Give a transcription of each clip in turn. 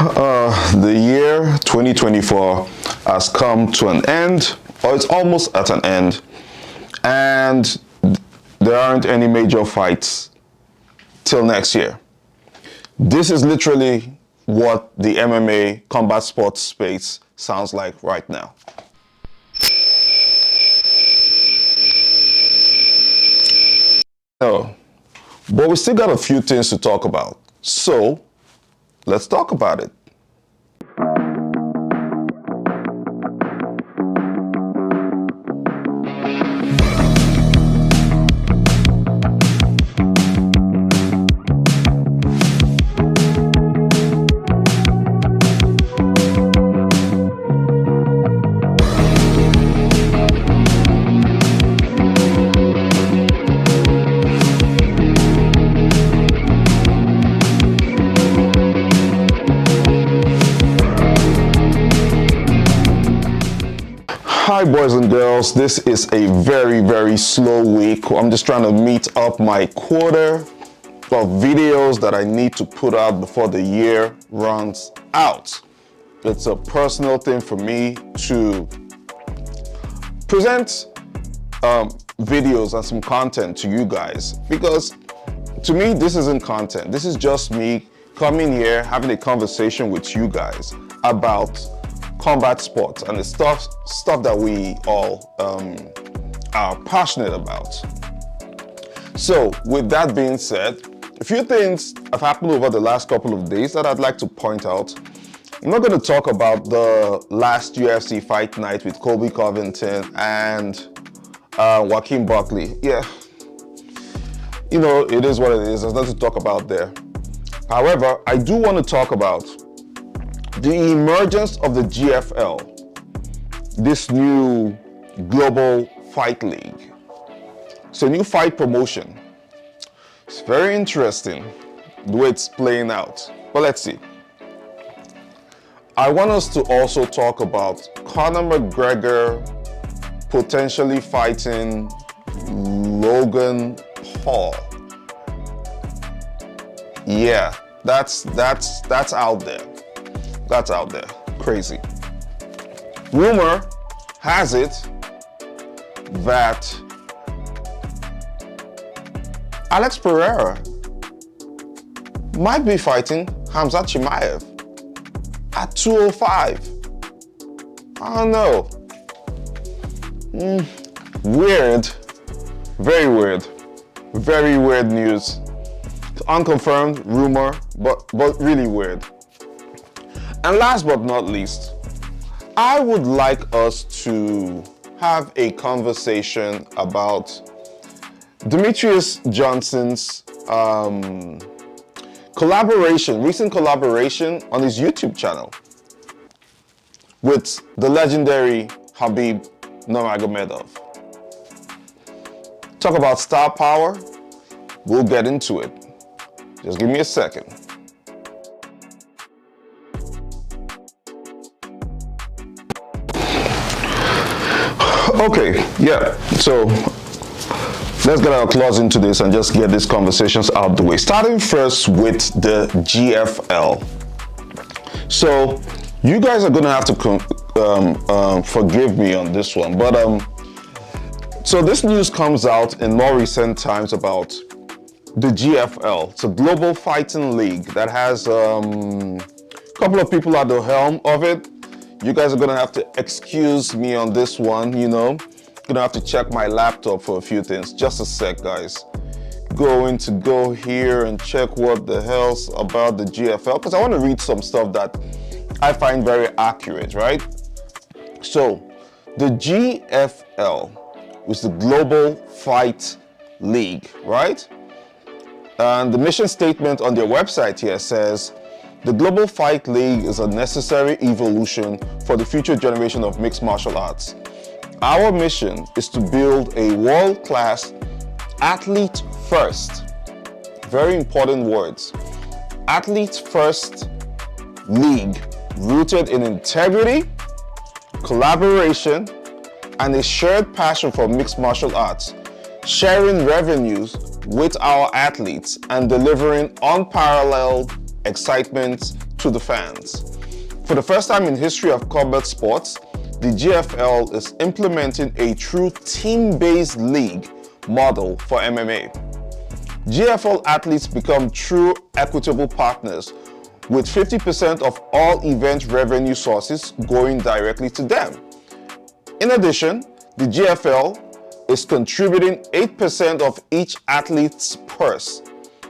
The year 2024 has come to an end, or it's almost at an end, and there aren't any major fights till next year. This is literally what the MMA combat sports space sounds like right now. No, but we still got a few things to talk about, so let's talk about it. Hi boys and girls, this is a very slow week. I'm just trying to meet up my quota of videos that I need to put out before the year runs out. It's a personal thing for me to present videos and some content to you guys, because to me this isn't content. This is just me coming here having a conversation with you guys about combat sports and the stuff that we all are passionate about. So with that being said, a few things have happened over the last couple of days that I'd like to point out. I'm not going to talk about the last UFC fight night with Colby Covington and Joaquin Buckley. Yeah, you know, it is what it is. There's nothing to talk about there. However, I do want to talk about the emergence of the GFL, this new global fight league. It's a new fight promotion. It's very interesting the way it's playing out. But let's see. I want us to also talk about Conor McGregor potentially fighting Logan Paul. Yeah, that's out there. That's out there. Crazy. Rumor has it that Alex Pereira might be fighting Khamzat Chimaev at 205. I don't know. Weird. Very weird. Very weird news. Unconfirmed rumor, but really weird. And last but not least, I would like us to have a conversation about Demetriuos Johnson's recent collaboration on his YouTube channel with the legendary Khabib Nurmagomedov. Talk about star power, we'll get into it. Just give me a second. Okay, yeah, so let's get our claws into this and just get these conversations out the way. Starting first with the GFL. So you guys are gonna have to forgive me on this one, but so this news comes out in more recent times about the GFL. It's a global fighting league that has a couple of people at the helm of it. You guys are gonna have to excuse me on this one, you know. Gonna have to check my laptop for a few things. Just a sec, guys. Going to go here and check what the hell's about the GFL, because I want to read some stuff that I find very accurate, right? So, the GFL is the Global Fight League, right? And the mission statement on their website here says, the Global Fight League is a necessary evolution for the future generation of mixed martial arts. Our mission is to build a world-class athlete-first, very important words, athlete-first league rooted in integrity, collaboration, and a shared passion for mixed martial arts, sharing revenues with our athletes and delivering unparalleled excitement to the fans. For the first time in history of combat sports, the GFL is implementing a true team-based league model for MMA. GFL athletes become true equitable partners, with 50% of all event revenue sources going directly to them. In addition, the GFL is contributing 8% of each athlete's purse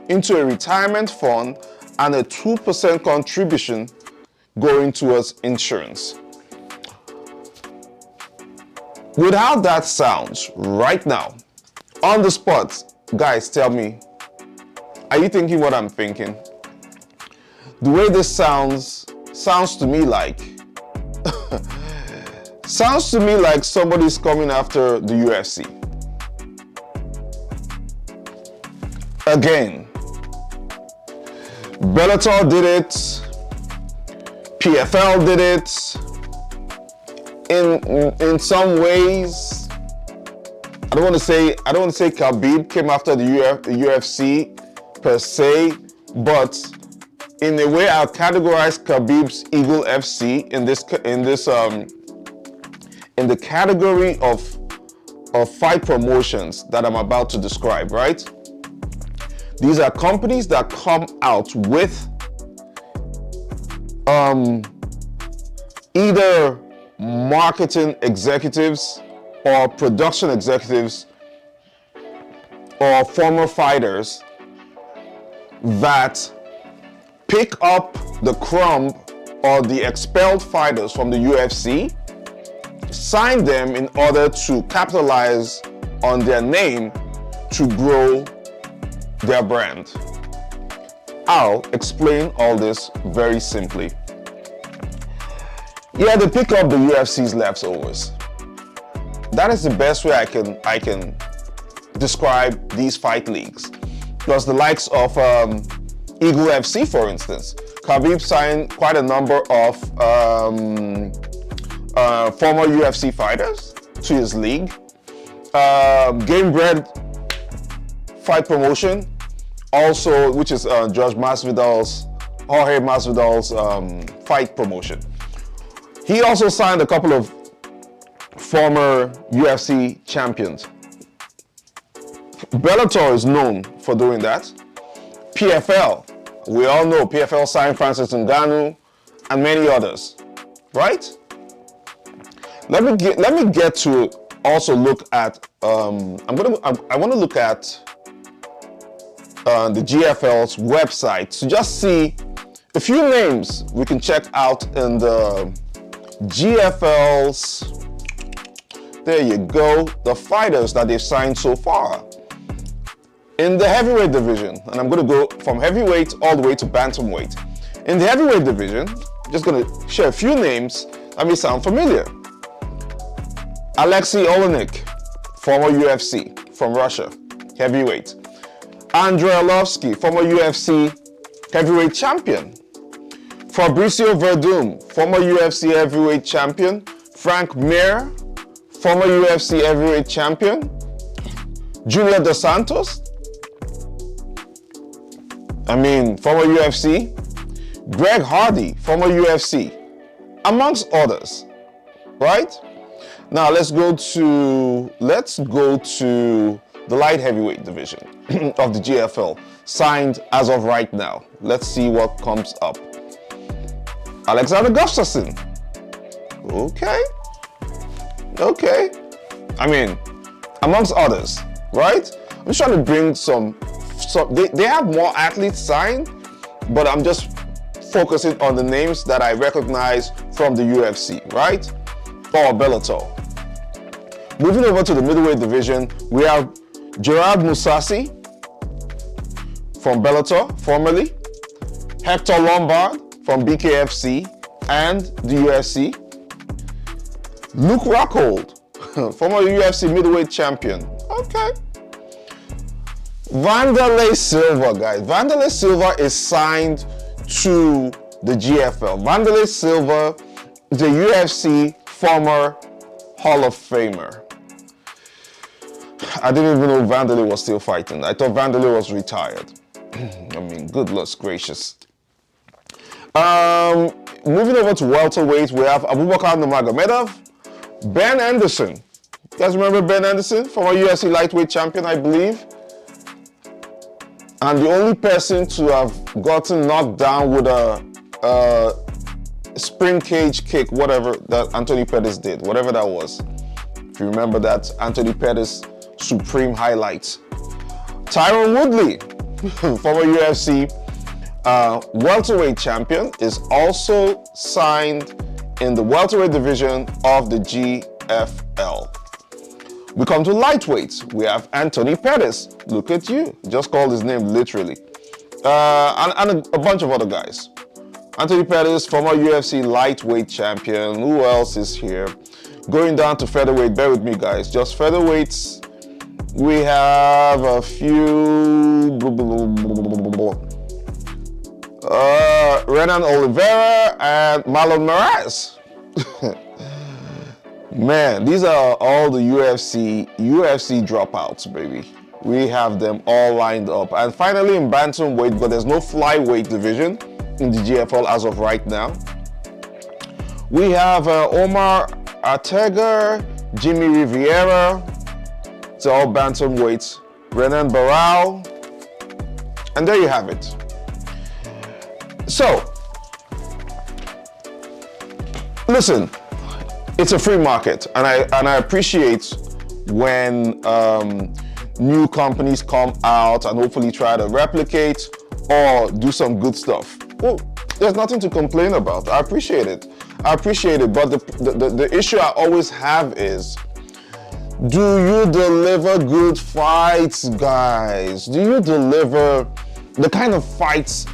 into a retirement fund and a 2% contribution going towards insurance. With how that sounds right now, on the spot, guys, tell me, are you thinking what I'm thinking? The way this sounds to me like somebody's coming after the UFC. Again, Bellator did it, PFL did it. In some ways, I don't want to say Khabib came after the UFC per se, but in a way I'll categorize Khabib's Eagle FC in the category of fight promotions that I'm about to describe, right? These are companies that come out with either marketing executives or production executives or former fighters that pick up the crumb or the expelled fighters from the UFC, sign them in order to capitalize on their name to grow their brand. I'll explain all this very simply. Yeah, they pick up the UFC's leftovers. That is the best way I can describe these fight leagues. Plus the likes of Eagle FC, for instance. Khabib signed quite a number of former UFC fighters to his league. Game Bread Fight Promotion, also, which is Jorge Masvidal's fight promotion. He also signed a couple of former UFC champions. Bellator is known for doing that. PFL, we all know PFL signed Francis Ngannou and many others, right? Let me get to also look at I want to look at the GFL's website to just see a few names we can check out in the GFL's, there you go, the fighters that they've signed so far. In the heavyweight division, and I'm going to go from heavyweight all the way to bantamweight. In the heavyweight division, just going to share a few names that may sound familiar. Alexei Olenek, former UFC from Russia, heavyweight. Andrei Arlovsky, former UFC heavyweight champion. Fabricio Verdum, former UFC heavyweight champion. Frank Mir, former UFC heavyweight champion. Julia Dos Santos, former UFC. Greg Hardy, former UFC, amongst others, right? Now let's go to the light heavyweight division of the GFL, signed as of right now. Let's see what comes up. Alexander Gustafsson. Okay. Amongst others, right? I'm just trying to bring some they have more athletes signed, but I'm just focusing on the names that I recognize from the UFC, right? Or Bellator. Moving over to the middleweight division, we have Gerard Mousasi from Bellator, formerly. Hector Lombard from BKFC and the UFC. Luke Rockhold, former UFC middleweight champion. Okay. Wanderlei Silva, guys. Wanderlei Silva is signed to the GFL. Wanderlei Silva is a UFC former Hall of Famer. I didn't even know Wanderlei was still fighting. I thought Wanderlei was retired. Goodness gracious. Moving over to welterweight, we have Khabib Nurmagomedov, Ben Anderson. You guys remember Ben Anderson, former UFC lightweight champion, I believe? And the only person to have gotten knocked down with a spring cage kick, whatever that Anthony Pettis did, whatever that was. If you remember that Anthony Pettis supreme highlight. Tyron Woodley, former UFC welterweight champion, is also signed in the welterweight division of the GFL. We come to lightweights. We have Anthony Pettis. Look at you, just called his name literally. And a bunch of other guys. Anthony Pettis, former UFC lightweight champion. Who else is here? Going down to featherweight, bear with me guys, just featherweights. We have a few, Renan Oliveira and Marlon Moraes. Man, these are all the UFC dropouts, baby. We have them all lined up. And finally in bantamweight, but there's no flyweight division in the GFL as of right now. We have Omar Ortega, Jimmy Rivera. It's all bantamweights. Renan Barao. And there you have it. So, listen, it's a free market, and I appreciate when new companies come out and hopefully try to replicate or do some good stuff. Well, there's nothing to complain about. I appreciate it. But the issue I always have is, do you deliver good fights, guys? Do you deliver the kind of fights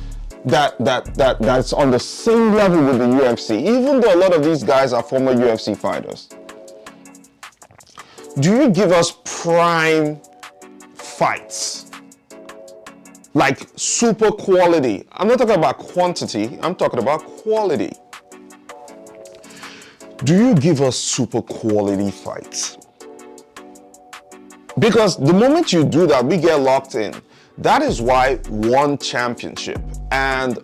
that's on the same level with the UFC, even though a lot of these guys are former UFC fighters? Do you give us prime fights? Like super quality. I'm not talking about quantity, I'm talking about quality. Do you give us super quality fights? Because the moment you do that, we get locked in. That is why One Championship and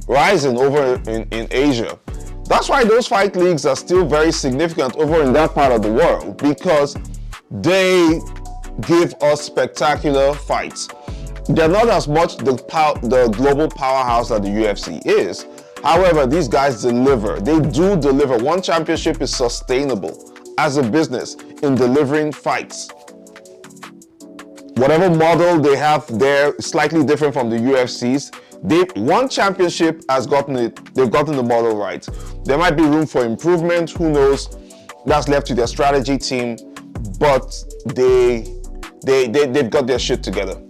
Rising over in Asia, that's why those fight leagues are still very significant over in that part of the world, because they give us spectacular fights. They're not as much the global powerhouse that the UFC is. However, these guys deliver. They do deliver. One Championship is sustainable as a business in delivering fights. Whatever model they have there is slightly different from the UFC's. One Championship has they've gotten the model right. There might be room for improvement, who knows? That's left to their strategy team, but they've got their shit together.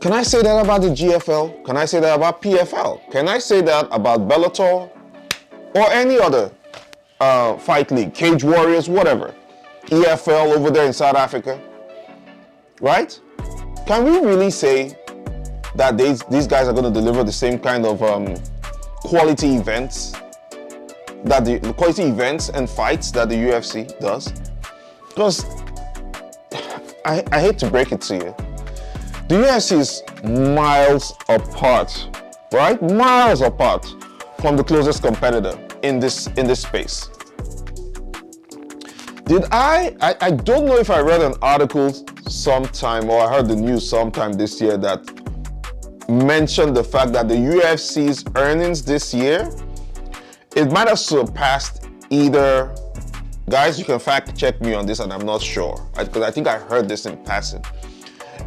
Can I say that about the GFL? Can I say that about PFL? Can I say that about Bellator or any other fight league? Cage Warriors, whatever. EFL over there in South Africa, right? Can we really say that these guys are going to deliver the same kind of quality events, the quality events and fights that the UFC does? Because I hate to break it to you, the UFC is miles apart, right? Miles apart from the closest competitor in this space. I don't know if I read an article sometime, or I heard the news sometime this year that mentioned the fact that the UFC's earnings this year, it might have surpassed either, guys, you can fact check me on this and I'm not sure, because I think I heard this in passing.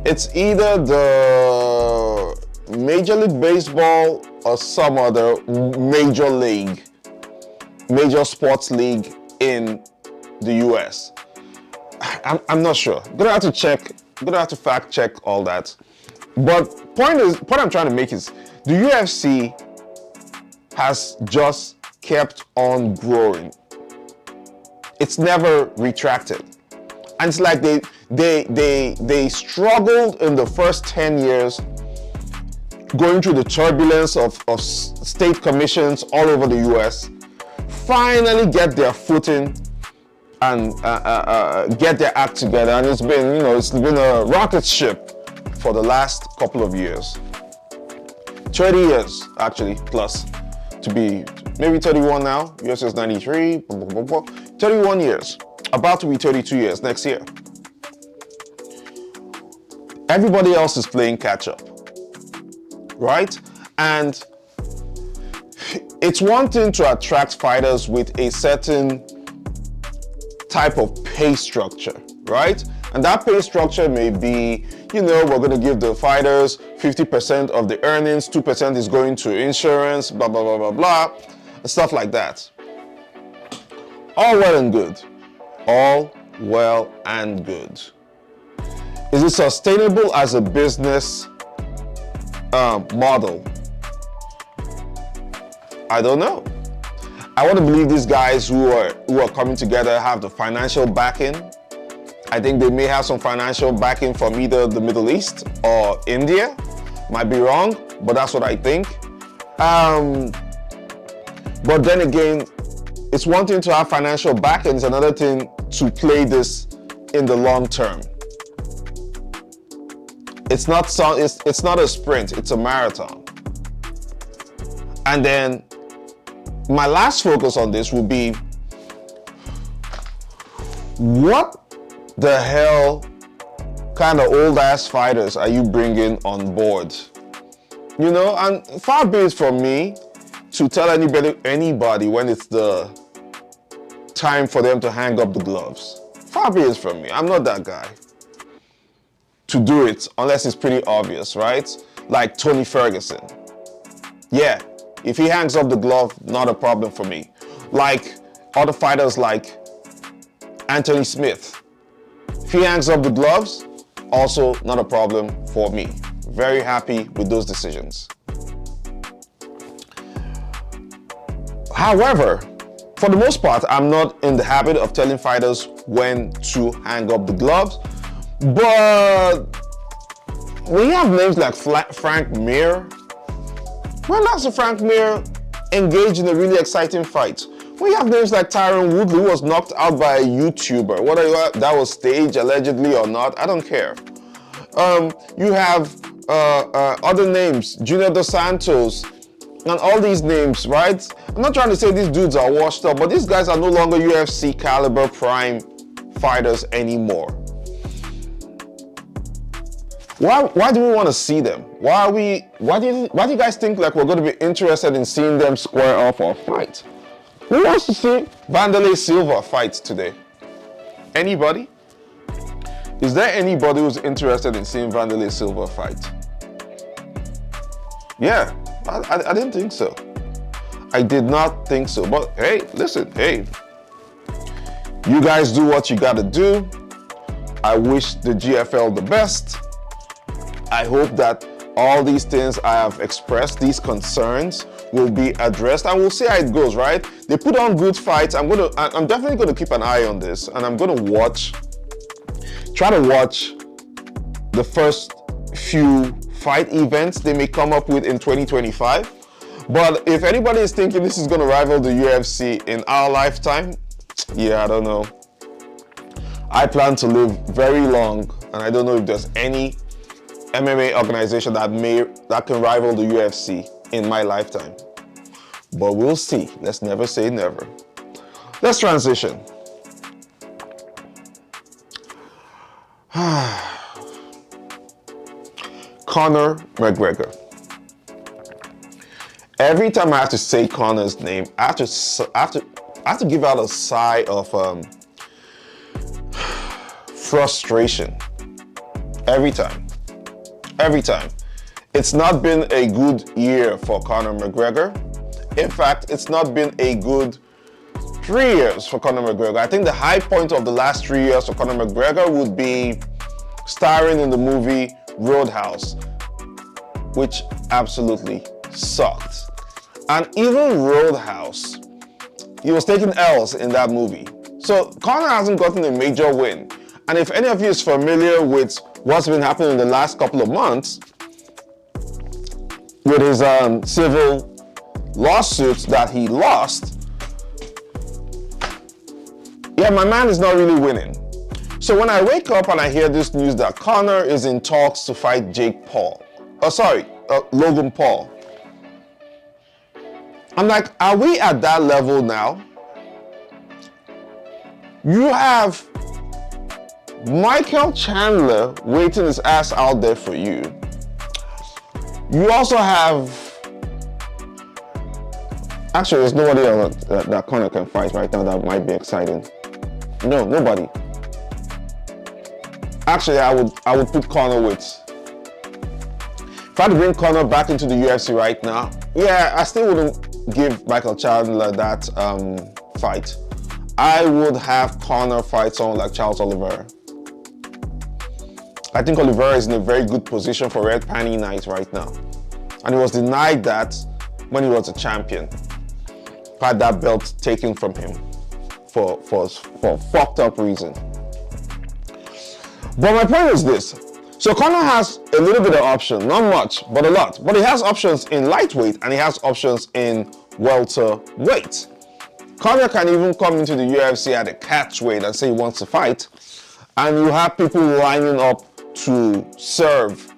It's either the Major League Baseball or some other major sports league in the US. I'm not sure. I'm gonna have to fact check all that. But point I'm trying to make is, the UFC has just kept on growing. It's never retracted. And it's like they struggled in the first 10 years, going through the turbulence of state commissions all over the US, finally get their footing and get their act together. And it's been a rocket ship for the last couple of years. 30 years, actually, plus, to be maybe 31 now. UFC is 93, 31 years, about to be 32 years next year. Everybody else is playing catch up, right? And it's one thing to attract fighters with a certain type of pay structure, right? And that pay structure may be, you know, we're going to give the fighters 50% of the earnings, 2% is going to insurance, blah, blah, blah, blah, blah, and stuff like that. All well and good. All well and good. Is it sustainable as a business model? I don't know. I want to believe these guys who are coming together have the financial backing. I think they may have some financial backing from either the Middle East or India. Might be wrong, but that's what I think. But then again, it's one thing to have financial backing, it's another thing to play this in the long term. It's not a sprint, it's a marathon. And then my last focus on this will be, what the hell kind of old ass fighters are you bringing on board? You know, and far be it from me to tell anybody when it's the time for them to hang up the gloves. Far be it from me. I'm not that guy to do it unless it's pretty obvious, right? Like Tony Ferguson. Yeah, if he hangs up the glove, not a problem for me. Like other fighters like Anthony Smith. If he hangs up the gloves, also not a problem for me. Very happy with those decisions. However, for the most part, I'm not in the habit of telling fighters when to hang up the gloves. But when you have names like Frank Mir, when last did Frank Mir engage in a really exciting fight? When you have names like Tyron Woodley, who was knocked out by a YouTuber, whether that was staged allegedly or not, I don't care. You have other names, Junior Dos Santos, and all these names, right? I'm not trying to say these dudes are washed up, but these guys are no longer UFC caliber prime fighters anymore. Why do we want to see them? Why do you guys think like we're going to be interested in seeing them square off or fight? Who wants to see Wanderlei Silva fight today? Anybody? Is there anybody who's interested in seeing Wanderlei Silva fight? Yeah, I didn't think so. I did not think so. But hey, listen, hey. You guys do what you gotta do. I wish the GFL the best. I hope that all these things I have expressed, these concerns, will be addressed, and we'll see how it goes, right? They put on good fights. I'm definitely gonna keep an eye on this, and I'm gonna try to watch the first few fight events they may come up with in 2025. But if anybody is thinking this is gonna rival the UFC in our lifetime, yeah, I don't know. I plan to live very long, and I don't know if there's any MMA organization that can rival the UFC in my lifetime. But we'll see. Let's never say never. Let's transition. Conor McGregor. Every time I have to say Conor's name, I have to give out a sigh of frustration. Every time. It's not been a good year for Conor McGregor. In fact, it's not been a good 3 years for Conor McGregor. I think the high point of the last 3 years for Conor McGregor would be starring in the movie Roadhouse, which absolutely sucked. And even Roadhouse, he was taking L's in that movie. So Conor hasn't gotten a major win. And if any of you is familiar with what's been happening in the last couple of months with his civil lawsuits that he lost, yeah, my man is not really winning. So when I wake up and I hear this news that Conor is in talks to fight Logan Paul, I'm like, are we at that level now? You have Michael Chandler waiting his ass out there for you. You also have, actually there's nobody else that Conor can fight right now that might be exciting. No, nobody. Actually, I would put Conor with, if I had to bring Conor back into the UFC right now, yeah, I still wouldn't give Michael Chandler that fight. I would have Conor fight someone like Charles Oliveira. I think Oliveira is in a very good position for red panty night right now. And he was denied that when he was a champion. Had that belt taken from him for a fucked up reason. But my point is this. So Conor has a little bit of option, not much, but a lot. But he has options in lightweight and he has options in welterweight. Conor can even come into the UFC at a catchweight and say he wants to fight. And you have people lining up to serve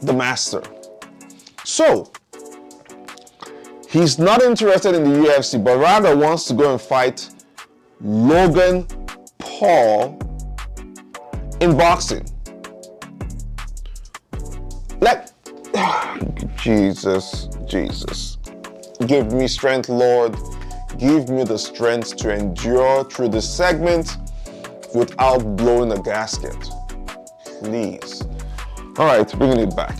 the master. So, he's not interested in the UFC, but rather wants to go and fight Logan Paul in boxing. Like, Jesus. Give me strength, Lord. Give me the strength to endure through this segment without blowing a gasket. Please. All right, bringing it back.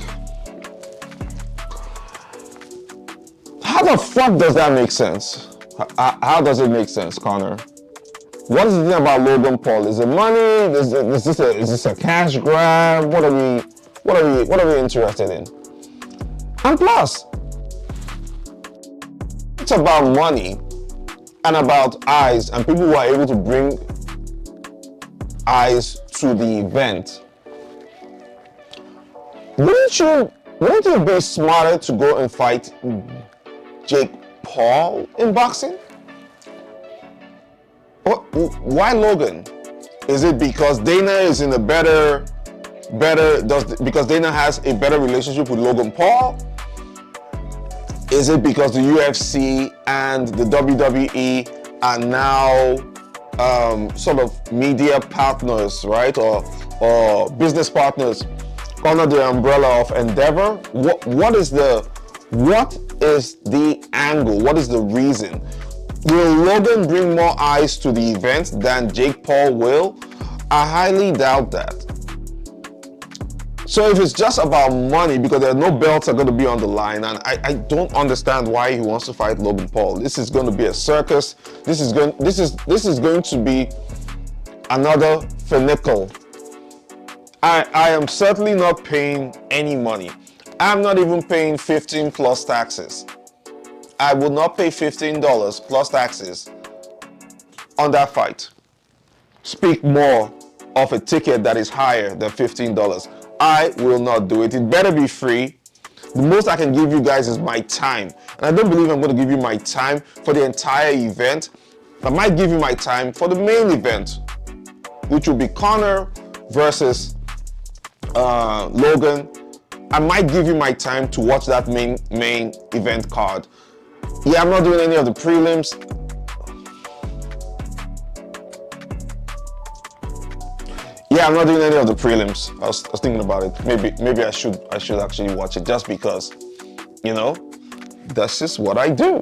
How the fuck does that make sense? How does it make sense, Conor? What is the thing about Logan Paul? Is it money? Is this a cash grab? What are we interested in? And plus, it's about money and about eyes and people who are able to bring eyes to the event. Wouldn't it be smarter to go and fight Jake Paul in boxing? Why Logan? Is it because Dana is in a because Dana has a better relationship with Logan Paul? Is it because the UFC and the WWE are now sort of media partners, right? Or business partners under the umbrella of Endeavor? What is the angle? What is the reason? Will Logan bring more eyes to the event than Jake Paul will? I highly doubt that. So if it's just about money, because there are no belts are going to be on the line, and I don't understand why he wants to fight Logan Paul. This is going to be a circus. This is going to be another finical. I am certainly not paying any money. I'm not even paying 15 plus taxes. I will not pay $15 plus taxes on that fight. Speak more of a ticket that is higher than $15. I will not do it. It better be free. The most I can give you guys is my time. And I don't believe I'm going to give you my time for the entire event. I might give you my time for the main event, which will be Conor versus Logan. I might give you my time to watch that main event card. Yeah, I'm not doing any of the prelims. Yeah, I'm not doing any of the prelims. I was thinking about it. Maybe I should actually watch it just because, you know, that's just what I do.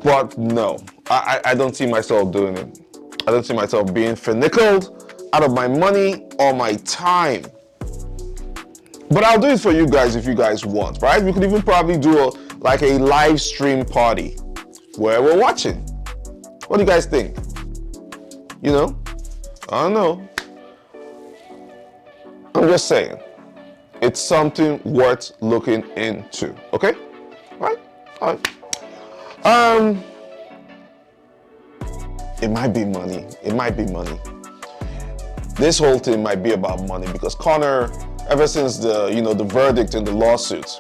But no, I don't see myself doing it. I don't see myself being finickled out of my money or my time. But I'll do it for you guys if you guys want, right? We could even probably do like a live stream party where we're watching. What do you guys think? You know? I don't know. I'm just saying, it's something worth looking into. Okay? All right. It might be money. It might be money. This whole thing might be about money because Conor, ever since the verdict in the lawsuits,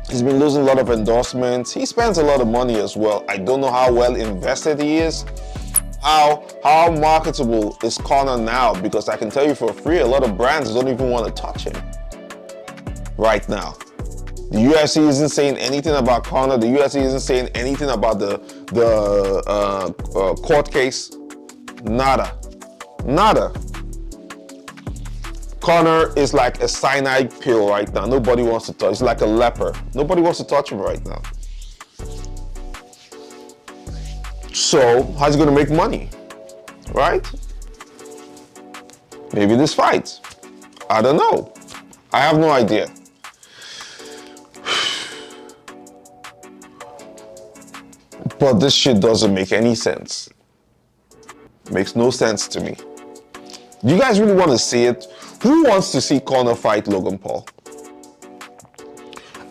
he's been losing a lot of endorsements. He spends a lot of money as well. I don't know how well invested he is. How marketable is Conor now? Because I can tell you for free, a lot of brands don't even want to touch him right now. The UFC isn't saying anything about Conor. The UFC isn't saying anything about the court case. Nada. Nada. Conor is like a cyanide pill right now. Nobody wants to touch. He's like a leper. Nobody wants to touch him right now. So, how's he gonna make money? Right? Maybe this fight. I don't know. I have no idea. But this shit doesn't make any sense. Makes no sense to me. Do you guys really want to see it? Who wants to see Conor fight Logan Paul?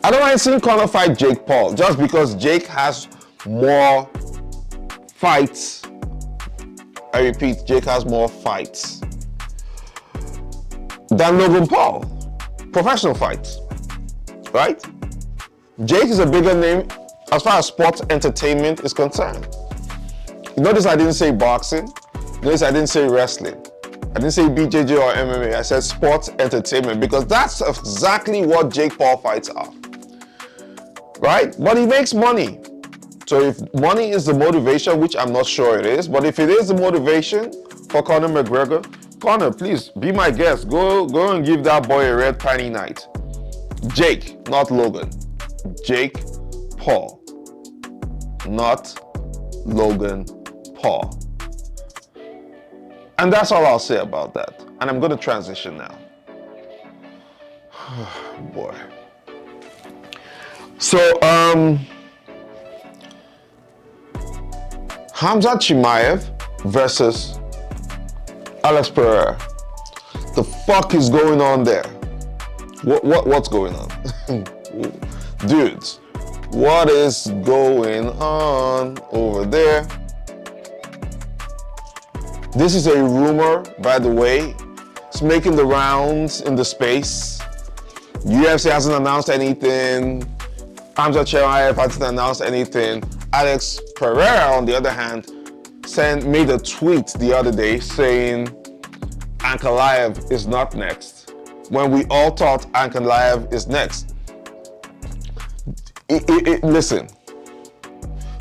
I don't mind seeing Conor fight Jake Paul just because Jake has more fights. I repeat, Jake has more fights than Logan Paul. Professional fights, right? Jake is a bigger name as far as sports entertainment is concerned. You notice I didn't say boxing. You notice I didn't say wrestling. I didn't say BJJ or MMA. I said sports entertainment because that's exactly what Jake Paul fights are. Right? But he makes money. So if money is the motivation, which I'm not sure it is, but if it is the motivation for Conor McGregor, Conor, please be my guest. Go and give that boy a red tiny night. Jake, not Logan. Jake Paul, not Logan Paul. And that's all I'll say about that. And I'm going to transition now. Boy. So, Khamzat Chimaev versus Alex Pereira. The fuck is going on there? What's going on? Dudes, what is going on over there? This is a rumor, by the way. It's making the rounds in the space. UFC hasn't announced anything. Khamzat Chimaev hasn't announced anything. Alex Pereira, on the other hand, made a tweet the other day saying Ankalaev is not next, when we all thought Ankalaev is next. Listen,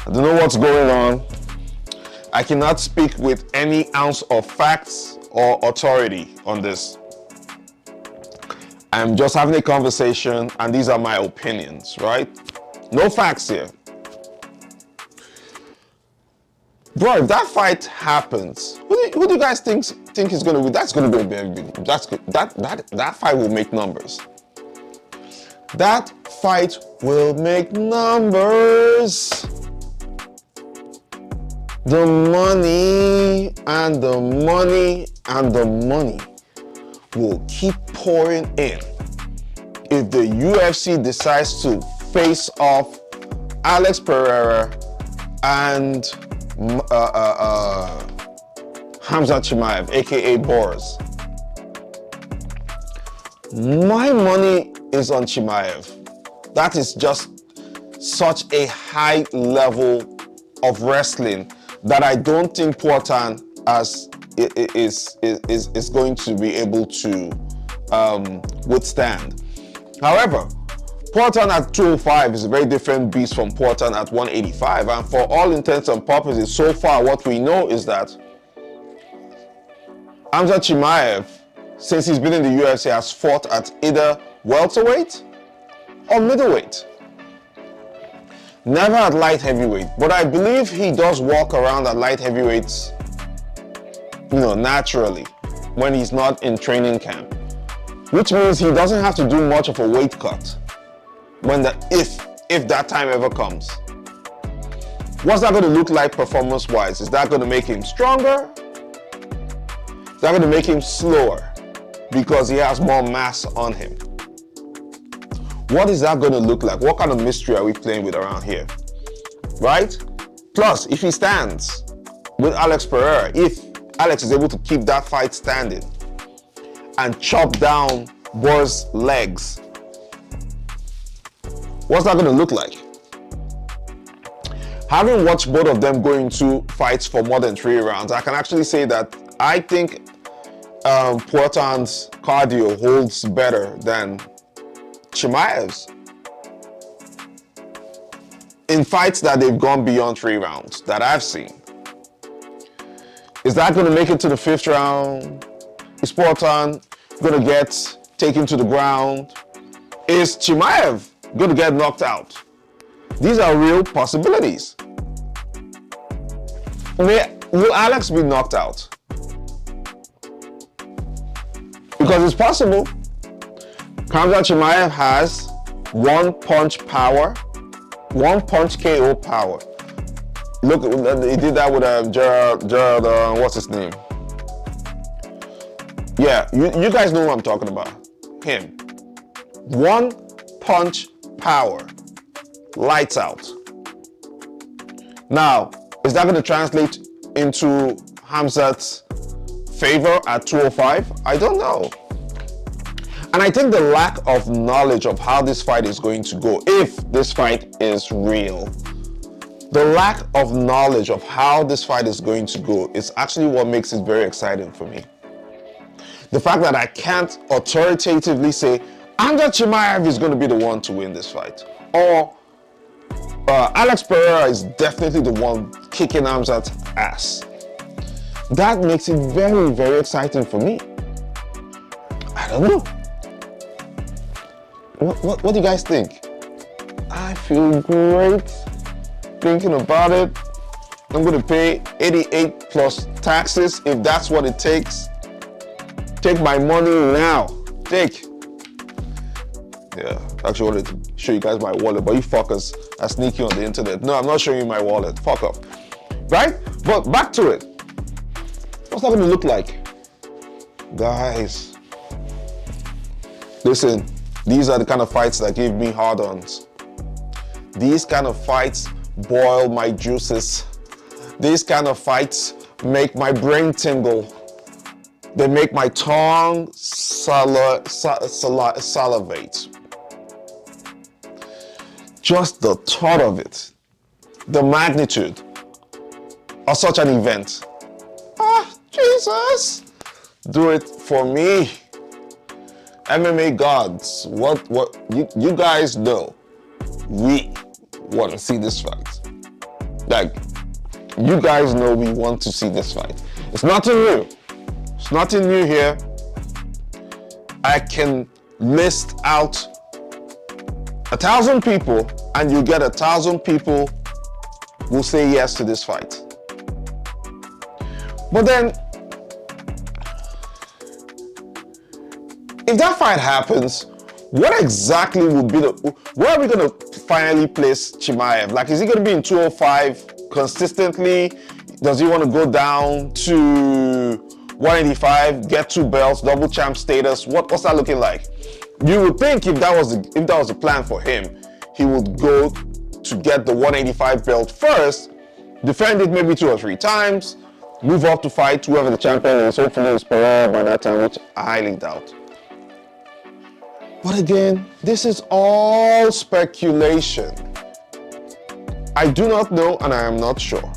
I don't know what's going on. I cannot speak with any ounce of facts or authority on this. I'm just having a conversation and these are my opinions, right? No facts here. Bro, if that fight happens, who do you guys think is going to win? That's going to be a very big. That fight will make numbers. That fight will make numbers. The money and the money and the money will keep pouring in if the UFC decides to face off Alex Pereira and Khamzat Chimaev, aka Boris. My money is on Chimaev. That is just such a high level of wrestling that I don't think Poatan is going to be able to withstand. However, Poatan at 205 is a very different beast from Poatan at 185, and for all intents and purposes, so far what we know is that Khamzat Chimaev, since he's been in the UFC, has fought at either welterweight or middleweight. Never at light heavyweight, but I believe he does walk around at light heavyweights, naturally, when he's not in training camp. Which means he doesn't have to do much of a weight cut if that time ever comes. What's that going to look like performance-wise? Is that going to make him stronger? Is that going to make him slower because he has more mass on him? What is that going to look like? What kind of mystery are we playing with around here? Right? Plus, if he stands with Alex Pereira, if Alex is able to keep that fight standing and chop down Boris' legs, what's that going to look like? Having watched both of them go into fights for more than 3 rounds, I can actually say that I think Poatan's cardio holds better than Chimaev's. in fights that they've gone beyond 3 rounds that I've seen. Is that going to make it to the 5th round? Is Poatan going to get taken to the ground? Is Chimaev going to get knocked out? These are real possibilities. Will Alex be knocked out? Because it's possible. Khamzat Chimaev has one-punch power, one-punch KO power. Look, he did that with Gerald, what's his name? Yeah, you guys know what I'm talking about. Him. One-punch power. Lights out. Now, is that going to translate into Khamzat's favor at 205? I don't know. And I think the lack of knowledge of how this fight is going to go, if this fight is real, the lack of knowledge of how this fight is going to go is actually what makes it very exciting for me. The fact that I can't authoritatively say, Khamzat Chimaev is going to be the one to win this fight. Or Alex Pereira is definitely the one kicking Khamzat's ass. That makes it very, very exciting for me. I don't know. What do you guys think? I feel great thinking about it. I'm going to pay 88 plus taxes if that's what it takes. Take my money now. Take. Yeah, actually wanted to show you guys my wallet, but you fuckers are sneaky on the internet. No, I'm not showing you my wallet. Fuck off. Right? But back to it. What's that going to look like? Guys, listen, these are the kind of fights that give me hard-ons. These kind of fights boil my juices. These kind of fights make my brain tingle. They make my tongue salivate. Just the thought of it, the magnitude of such an event. Ah, Jesus, do it for me. MMA gods, what you guys know, we want to see this fight. Like, you guys know we want to see this fight. It's nothing new. It's nothing new here. I can list out 1,000 people and you get 1,000 people will say yes to this fight. But then, if that fight happens, what exactly would be where are we going to finally place Chimaev? Like, is he going to be in 205 consistently? Does he want to go down to 185, get 2 belts, double champ status? What's that looking like? You would think if that was the plan for him, he would go to get the 185 belt first, defend it maybe 2 or 3 times, move up to fight whoever the champion is. Hopefully it's Pereira by that time, which I highly doubt. But again, this is all speculation. I do not know and I am not sure.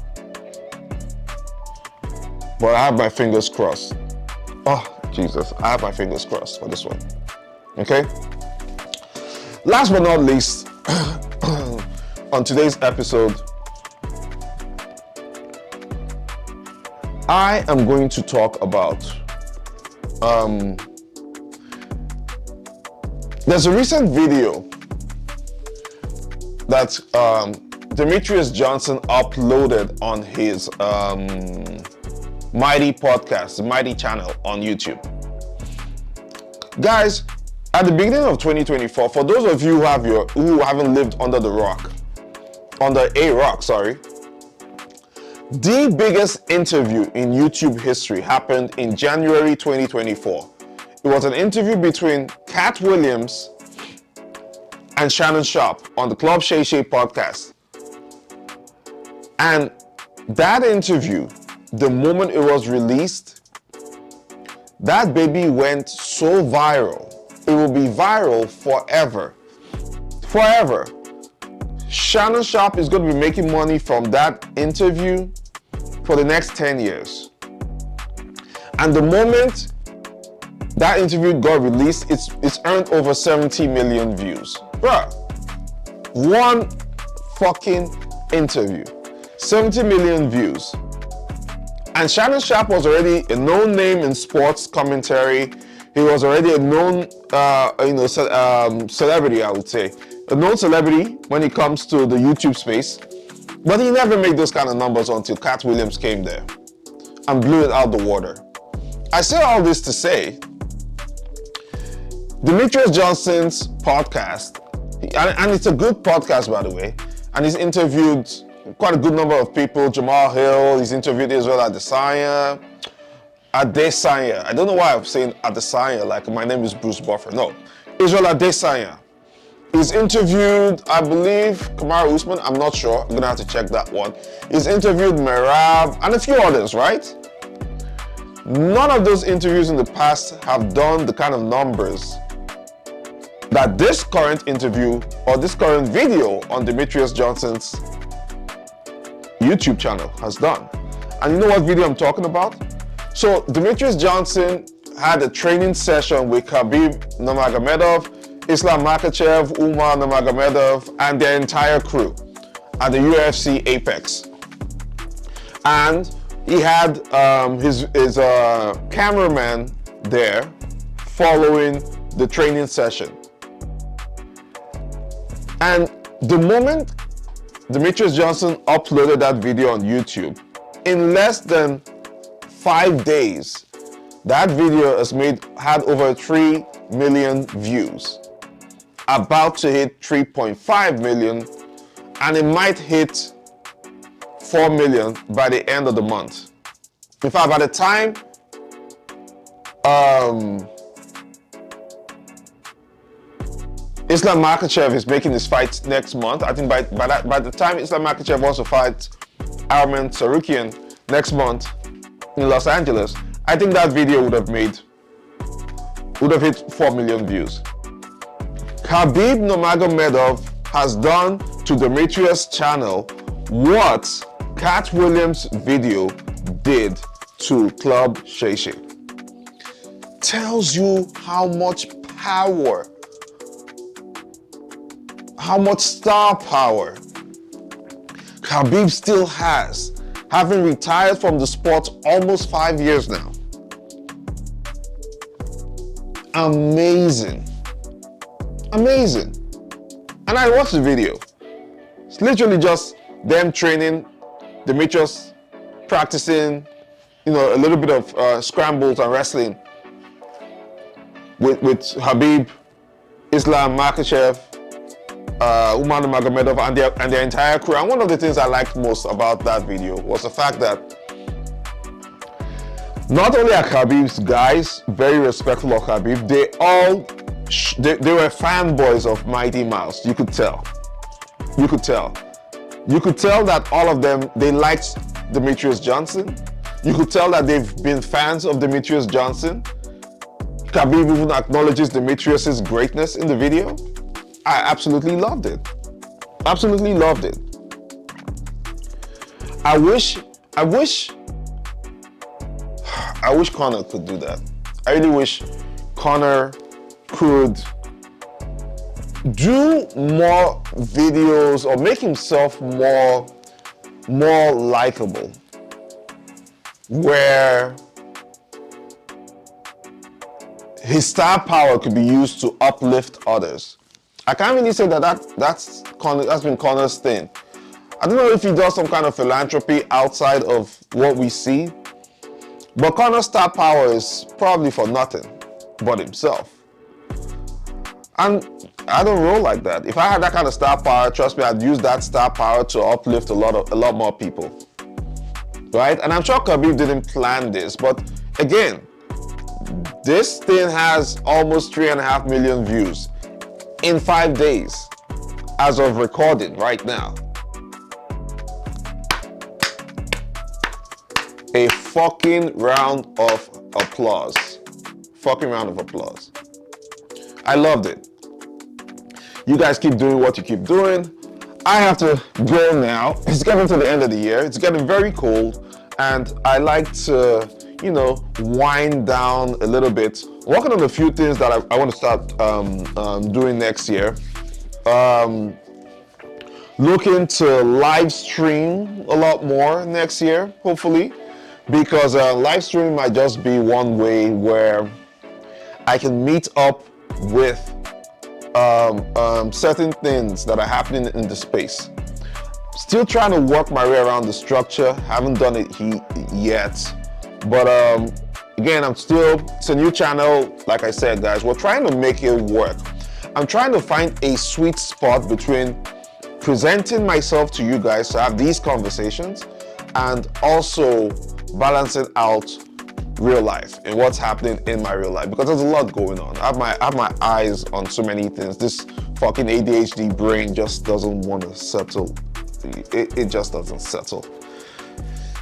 But I have my fingers crossed. Oh, Jesus, I have my fingers crossed for this one. Okay? Last but not least, on today's episode, I am going to talk about there's a recent video that Demetriuos Johnson uploaded on his Mighty podcast, Mighty channel on YouTube. Guys, at the beginning of 2024, for those of you who haven't lived under a rock, the biggest interview in YouTube history happened in January 2024. It was an interview between Cat Williams and Shannon Sharp on the Club Shay Shay podcast. And that interview, the moment it was released, that baby went so viral. It will be viral forever. Forever. Shannon Sharp is going to be making money from that interview for the next 10 years. And the moment that interview got released, it's earned over 70 million views. Bruh, one fucking interview. 70 million views. And Shannon Sharpe was already a known name in sports commentary. He was already a known, celebrity, I would say. A known celebrity when it comes to the YouTube space. But he never made those kind of numbers until Cat Williams came there and blew it out the water. I say all this to say, Demetriuos Johnson's podcast, and it's a good podcast, by the way, and he's interviewed quite a good number of people. Jamal Hill, he's interviewed Israel Adesanya. I don't know why I'm saying Adesanya like my name is Bruce Buffer. No, Israel Adesanya. He's interviewed, I believe, Kamaru Usman. I'm not sure. I'm gonna have to check that one. He's interviewed Merab and a few others, right? None of those interviews in the past have done the kind of numbers that this current interview or this current video on Demetriuos Johnson's YouTube channel has done. And you know what video I'm talking about? So Demetriuos Johnson had a training session with Khabib Nurmagomedov, Islam Makhachev, Umar Nurmagomedov, and their entire crew at the UFC Apex. And he had his cameraman there following the training session. And the moment Demetriuos Johnson uploaded that video on YouTube, in less than 5 days, that video had over 3 million views, about to hit 3.5 million, and it might hit 4 million by the end of the month. In fact, by the time Islam Makhachev is making his fight next month, I think by the time Islam Makhachev wants to fight Arman Tsarukyan next month in Los Angeles, I think that video would have hit 4 million views. Khabib Nurmagomedov has done to Demetrius' channel what Cat Williams' video did to Club Shay Shay. Tells you how much power, how much star power Khabib still has, having retired from the sport almost 5 years now. Amazing. Amazing. And I watched the video. It's literally just them training, Demetrius practicing, a little bit of scrambles and wrestling with Khabib, Islam Makhachev, Umar Nurmagomedov, and their entire crew. And one of the things I liked most about that video was the fact that not only are Khabib's guys very respectful of Khabib, they were fanboys of Mighty Mouse. You could tell. You could tell that all of them, they liked Demetriuos Johnson. You could tell that they've been fans of Demetriuos Johnson. Khabib even acknowledges Demetrius' greatness in the video. I absolutely loved it. Absolutely loved it. I wish Conor could do that. I really wish Conor could do more videos or make himself more likable, where his star power could be used to uplift others. I can't really say that's been Conor's thing. I don't know if he does some kind of philanthropy outside of what we see, but Conor's star power is probably for nothing but himself. And I don't roll like that. If I had that kind of star power, trust me, I'd use that star power to uplift a lot more people, right? And I'm sure Khabib didn't plan this, but again, this thing has almost 3.5 million views in 5 days as of recording right now. A fucking round of applause. Fucking round of applause. I loved it. You guys keep doing what you keep doing. I have to go now. It's getting to the end of the year. It's getting very cold, and I like to, wind down a little bit. Working on a few things that I want to start doing next year. looking to live stream a lot more next year, hopefully, because live streaming might just be one way where I can meet up with certain things that are happening in the space. Still trying to work my way around the structure, haven't done it yet, but again, it's a new channel. Like I said, guys, we're trying to make it work. I'm trying to find a sweet spot between presenting myself to you guys to have these conversations and also balancing out real life and what's happening in my real life, because there's a lot going on. I have my eyes on so many things. This fucking ADHD brain just doesn't want to settle. It just doesn't settle.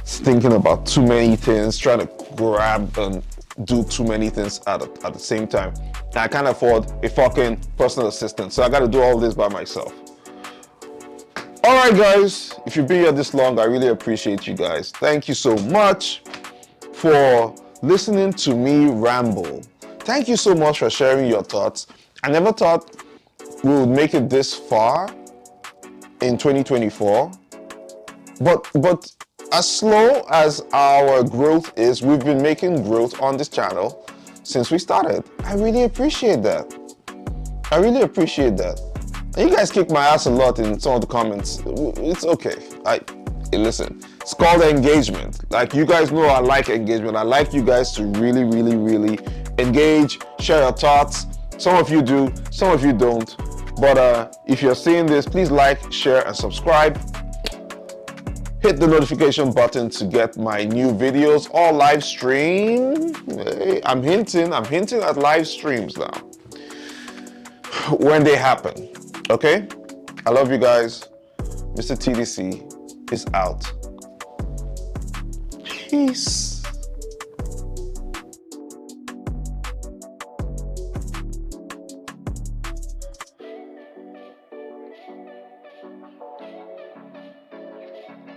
It's thinking about too many things, trying to grab and do too many things at the same time. And I can't afford a fucking personal assistant, so I got to do all this by myself. All right, guys, if you've been here this long, I really appreciate you guys. Thank you so much for listening to me ramble. Thank you so much for sharing your thoughts. I never thought we would make it this far in 2024, but as slow as our growth is, we've been making growth on this channel since we started. I really appreciate that. I really appreciate that. And you guys kick my ass a lot in some of the comments. It's okay. Listen, it's called engagement. Like, you guys know I like engagement. I like you guys to really, really, really engage, share your thoughts. Some of you do, some of you don't. But if you're seeing this, please like, share, and subscribe. Hit the notification button to get my new videos or live stream. Hey, I'm hinting at live streams now when they happen. Okay? I love you guys. Mr. TDC is out. Peace.